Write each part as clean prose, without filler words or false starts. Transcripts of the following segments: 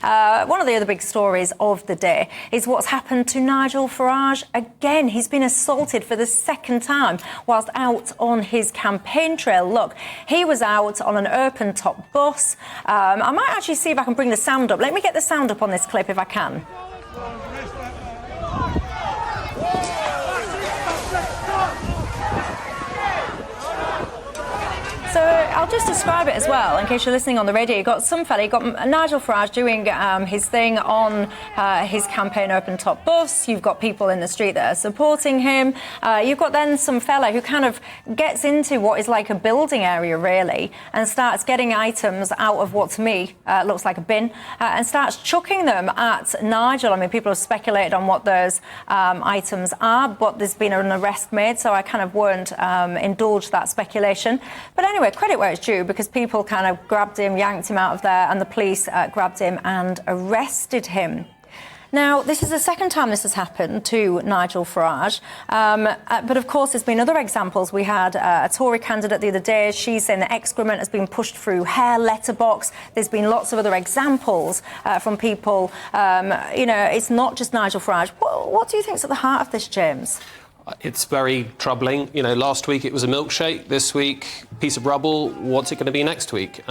One of the other big stories of the day is what's happened to Nigel Farage again. He's been assaulted for the second time whilst out on his campaign trail. Look, he was out on an open-top bus. I might actually see if I can bring the sound up. Let me get the sound up on this clip if I can. So I'll just describe it as well, in case you're listening on the radio. You've got some fella, you've got Nigel Farage doing his thing on his campaign open-top bus. You've got people in the street that are supporting him. You've got then some fella who kind of gets into what is like a building area, really, and starts getting items out of what, to me, looks like a bin, and starts chucking them at Nigel. I mean, people have speculated on what those items are, but there's been an arrest made, so I kind of won't indulge that speculation. But anyway, credit where it's due, because people kind of grabbed him, yanked him out of there, and the police grabbed him and arrested him. Now, this is the second time this has happened to Nigel Farage. But, of course, there's been other examples. We had a Tory candidate the other day. She's saying that excrement has been pushed through her letterbox. There's been lots of other examples from people. You know, it's not just Nigel Farage. What do you think's at the heart of this, James? It's very troubling. You know, last week it was a milkshake. This week, piece of rubble. What's it going to be next week?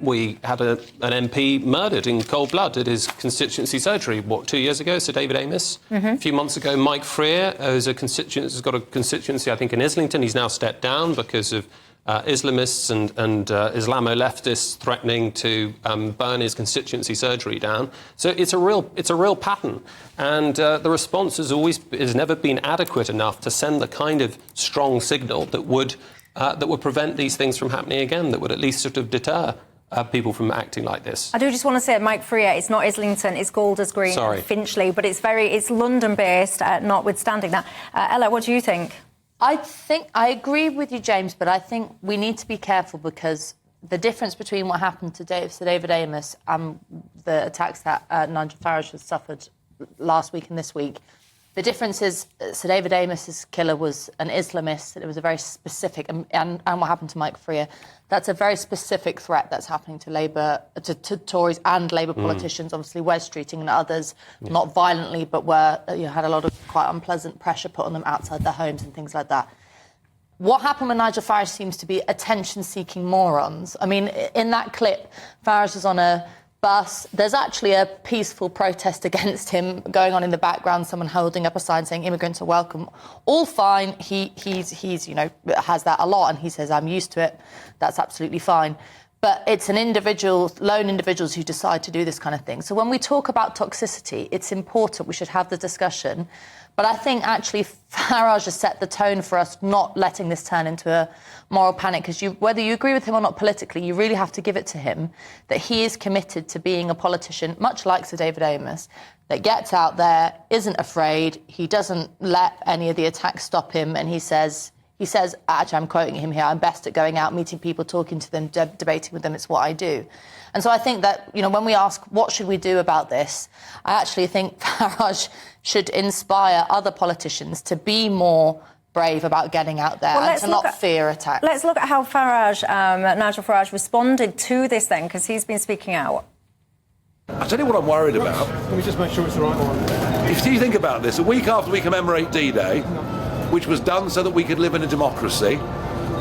We had an MP murdered in cold blood at his constituency surgery, 2 years ago? Sir David Amess. A few months ago, Mike Freer, who's has got a constituency, I think, in Islington. He's now stepped down because of Islamists and Islamo-leftists threatening to burn his constituency surgery down. So it's a real pattern, and the response has never been adequate enough to send the kind of strong signal that would prevent these things from happening again, that would at least sort of deter people from acting like this. I do just want to say, Mike Freer, it's not Islington, it's Golders Green and Finchley, but it's London-based, notwithstanding that. Ella, what do you think? I think I agree with you, James, but I think we need to be careful, because the difference between what happened to Sir David Amess and the attacks that Nigel Farage has suffered last week and this week, the difference is Sir David Amess's killer was an Islamist. It was a very specific, and what happened to Mike Freer, that's a very specific threat that's happening to Labour, to Tories and Labour politicians. Obviously, Wes Streeting and others, not violently, but had a lot of quite unpleasant pressure put on them outside their homes and things like that. What happened with Nigel Farage seems to be attention-seeking morons. I mean, in that clip, Farage is on a bus. There's actually a peaceful protest against him going on in the background, someone holding up a sign saying immigrants are welcome. All fine. He's you know, has that a lot, and he says, I'm used to it. That's absolutely fine. But it's lone individuals who decide to do this kind of thing. So when we talk about toxicity, it's important. We should have the discussion. But I think actually Farage has set the tone for us not letting this turn into a moral panic, because whether you agree with him or not politically, you really have to give it to him that he is committed to being a politician, much like Sir David Amess, that gets out there, isn't afraid, he doesn't let any of the attacks stop him, and he says, actually, I'm quoting him here, I'm best at going out, meeting people, talking to them, debating with them, it's what I do. And so I think that, you know, when we ask what should we do about this, I actually think Farage should inspire other politicians to be more brave about getting out there and to not fear attacks. Let's look at how Nigel Farage responded to this then, because he's been speaking out. I'll tell you what I'm worried about. Let me just make sure it's the right one. If you think about this, a week after we commemorate D-Day, which was done so that we could live in a democracy,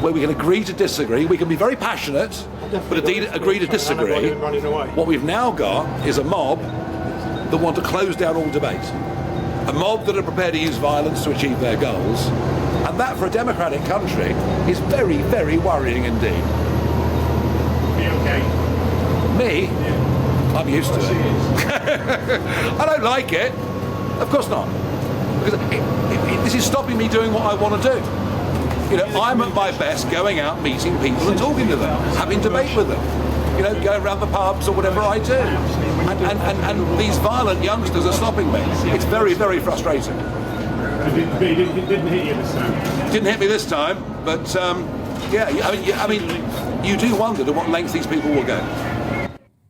where we can agree to disagree, we can be very passionate, but agree to disagree. What we've now got is a mob that want to close down all debate. A mob that are prepared to use violence to achieve their goals. And that, for a democratic country, is very, very worrying indeed. Are you okay? Me? Yeah. I'm used to it. I don't like it. Of course not. Because this is stopping me doing what I want to do. You know, I'm at my best going out, meeting people and talking to them, having debate with them. You know, going around the pubs or whatever I do. And these violent youngsters are stopping me. It's very, very frustrating. It didn't hit you this time? Didn't hit me this time, but, yeah, I mean, you do wonder to what length these people will go.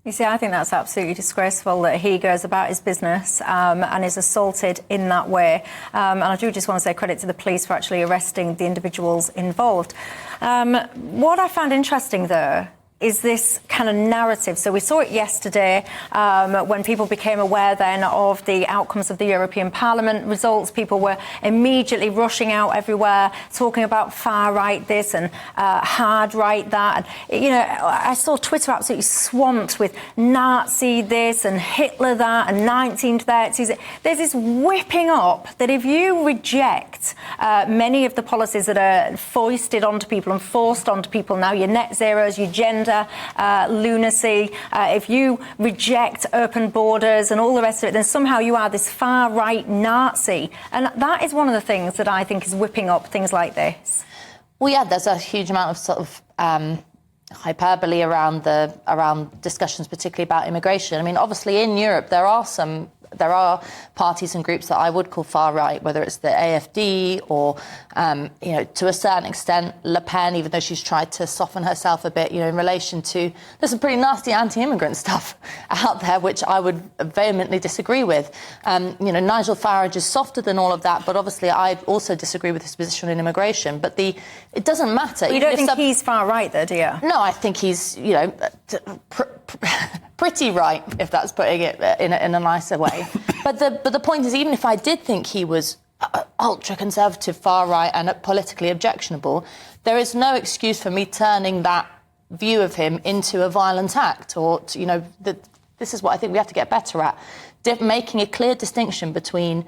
You see, I think that's absolutely disgraceful that he goes about his business and is assaulted in that way. And I do just want to say credit to the police for actually arresting the individuals involved. What I found interesting, though, is this kind of narrative. So we saw it yesterday when people became aware then of the outcomes of the European Parliament results. People were immediately rushing out everywhere, talking about far-right this and hard-right that. And, you know, I saw Twitter absolutely swamped with Nazi this and Hitler that and 1930s. There's this whipping up that if you reject many of the policies that are foisted onto people and forced onto people now, your net zeros, your gender lunacy, if you reject open borders and all the rest of it, then somehow you are this far-right Nazi. And that is one of the things that I think is whipping up things like this. Well, yeah, there's a huge amount of sort of hyperbole around discussions, particularly about immigration. I mean, obviously in Europe there are parties and groups that I would call far right, whether it's the AfD or, you know, to a certain extent, Le Pen, even though she's tried to soften herself a bit, you know, in relation to, there's some pretty nasty anti-immigrant stuff out there, which I would vehemently disagree with. You know, Nigel Farage is softer than all of that, but obviously I also disagree with his position in immigration. But it doesn't matter. You don't think he's far right, though, do you? No, I think he's, you know, pretty right, if that's putting it in a nicer way. But the point is, even if I did think he was ultra-conservative, far-right and politically objectionable, there is no excuse for me turning that view of him into a violent act. Or, you know, this is what I think we have to get better at, making a clear distinction between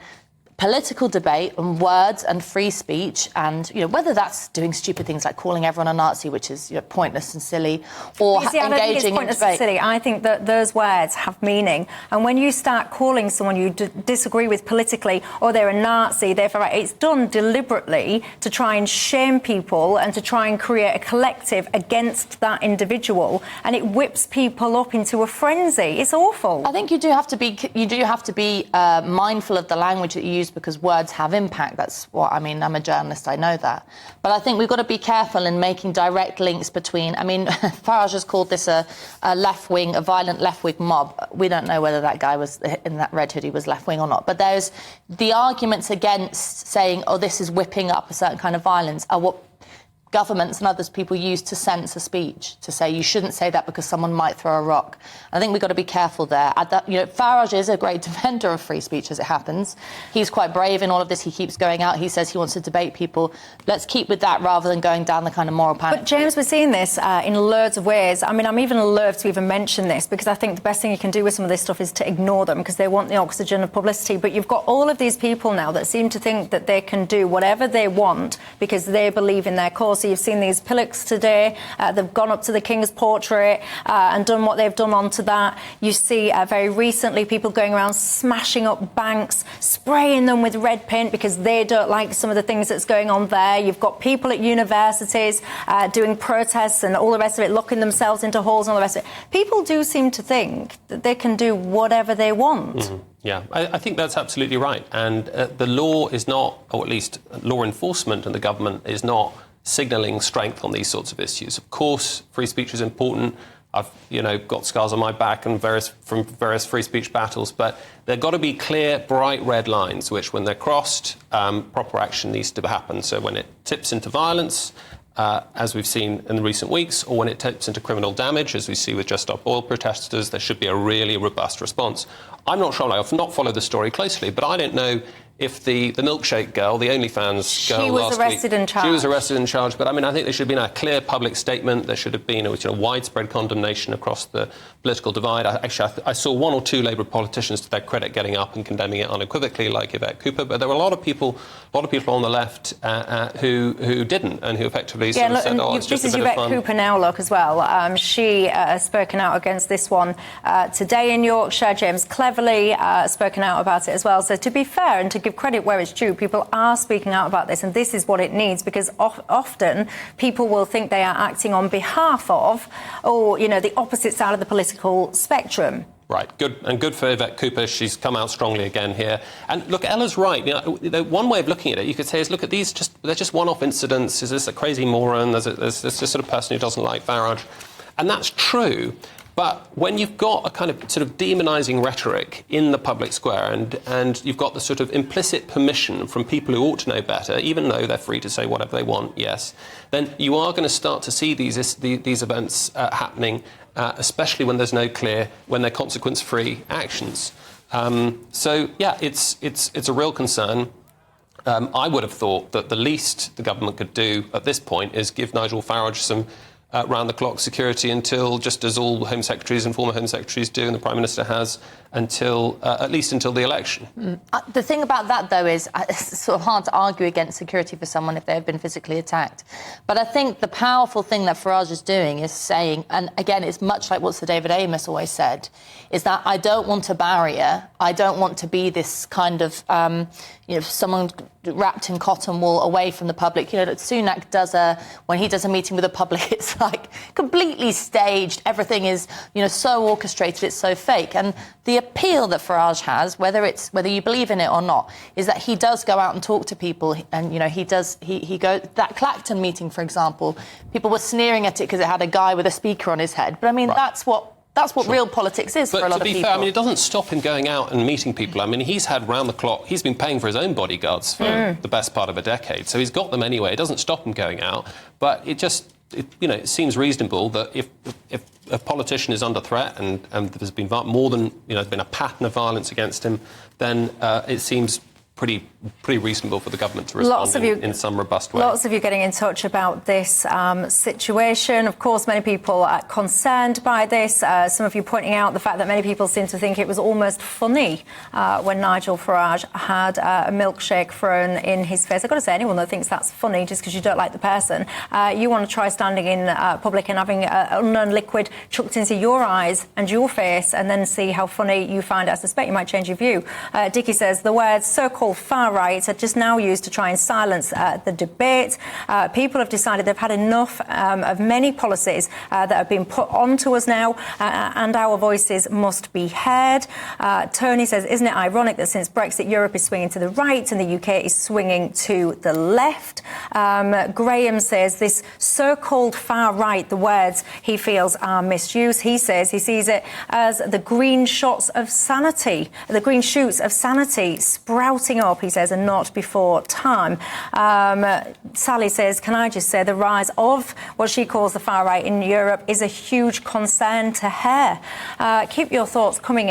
political debate and words and free speech, and, you know, whether that's doing stupid things like calling everyone a Nazi, which is, you know, pointless and silly, or I don't think it's pointless and silly. I think that those words have meaning, and when you start calling someone you disagree with politically, or they're a Nazi, therefore it's done deliberately to try and shame people and to try and create a collective against that individual, and it whips people up into a frenzy. It's awful. I think you do have to be mindful of the language that you use, because words have impact. That's what I mean. I'm a journalist, I know that. But I think we've got to be careful in making direct links between, I mean, Farage has called this a violent left-wing mob. We don't know whether that guy was in that red hoodie was left-wing or not. But there's the arguments against saying, oh, this is whipping up a certain kind of violence, are what governments and others people use to censor speech, to say you shouldn't say that because someone might throw a rock. I think we've got to be careful there. You know, Farage is a great defender of free speech, as it happens. He's quite brave in all of this. He keeps going out. He says he wants to debate people. Let's keep with that rather than going down the kind of moral panic. But, James, we're seeing this in loads of ways. I mean, I'm even loath to even mention this, because I think the best thing you can do with some of this stuff is to ignore them, because they want the oxygen of publicity. But you've got all of these people now that seem to think that they can do whatever they want because they believe in their cause. So you've seen these pillocks today. They've gone up to the King's portrait and done what they've done onto that. You see very recently people going around smashing up banks, spraying them with red paint because they don't like some of the things that's going on there. You've got people at universities doing protests and all the rest of it, locking themselves into halls and all the rest of it. People do seem to think that they can do whatever they want. Mm-hmm. Yeah, I think that's absolutely right. And the law is not, or at least law enforcement and the government is not signalling strength on these sorts of issues. Of course, free speech is important. I've, you know, got scars on my back and from various free speech battles, but there have got to be clear, bright red lines, which, when they're crossed, proper action needs to happen. So when it tips into violence, as we've seen in the recent weeks, or when it tips into criminal damage, as we see with Just Stop Oil protesters, there should be a really robust response. I'm not sure, I've not followed the story closely, but I don't know if the milkshake girl, the OnlyFans girl, she was arrested and charged. She was arrested and charged. But I mean, I think there should have been a clear public statement. There should have been a widespread condemnation across the political divide. I saw one or two Labour politicians, to their credit, getting up and condemning it unequivocally, like Yvette Cooper. But there were a lot of people on the left who didn't, and who effectively sort of said, "Oh, it's just a bit of fun." This is Yvette Cooper now, look, as well. She has spoken out against this one today in Yorkshire. James Cleverly spoken out about it as well. So to be fair and to give credit where it's due, people are speaking out about this, and this is what it needs, because often people will think they are acting on behalf of, or, you know, the opposite side of the political spectrum. Right, good for Yvette Cooper. She's come out strongly again here. And look, Ella's right. You know, one way of looking at it, you could say, is look at these. They're just one-off incidents. Is this a crazy moron? There's this sort of person who doesn't like Farage, and that's true. But when you've got a kind of sort of demonising rhetoric in the public square and you've got the sort of implicit permission from people who ought to know better, even though they're free to say whatever they want, yes, then you are going to start to see these events happening, especially when there's no clear, when they're consequence-free actions. So, yeah, it's a real concern. I would have thought that the least the government could do at this point is give Nigel Farage some round-the-clock security until, just as all Home Secretaries and former Home Secretaries do and the Prime Minister has, until at least until the election. The thing about that, though, is it's sort of hard to argue against security for someone if they have been physically attacked. But I think the powerful thing that Farage is doing is saying, and again, it's much like what Sir David Amess always said, is that I don't want a barrier. I don't want to be this kind of, someone wrapped in cotton wool away from the public. You know, that Sunak does when he does a meeting with the public, it's like completely staged. Everything is, so orchestrated, it's so fake. And the appeal that Farage has, whether you believe in it or not, is that he does go out and talk to people, and he goes that Clacton meeting, for example. People were sneering at it because it had a guy with a speaker on his head, but I mean that's what real politics is for a lot of people. But to be fair, I mean, it doesn't stop him going out and meeting people. I mean, he's had round-the-clock... He's been paying for his own bodyguards for the best part of a decade, so he's got them anyway. It doesn't stop him going out, but it seems reasonable that if a politician is under threat and there's been more than... there's been a pattern of violence against him, then it seems pretty reasonable for the government to respond in some robust way. Lots of you getting in touch about this situation. Of course, many people are concerned by this. Some of you pointing out the fact that many people seem to think it was almost funny when Nigel Farage had a milkshake thrown in his face. I've got to say, anyone that thinks that's funny just because you don't like the person, you want to try standing in public and having unknown liquid chucked into your eyes and your face and then see how funny you find it. I suspect you might change your view. Dickie says the words so-called far-right are just now used to try and silence the debate. People have decided they've had enough of many policies that have been put onto us now, and our voices must be heard. Tony says, isn't it ironic that since Brexit, Europe is swinging to the right and the UK is swinging to the left? Graham says this so-called far-right, the words he feels are misused. He says he sees it as the green shoots of sanity sprouting up, he says, and not before time. Sally says, can I just say the rise of what she calls the far right in Europe is a huge concern to her. Keep your thoughts coming in.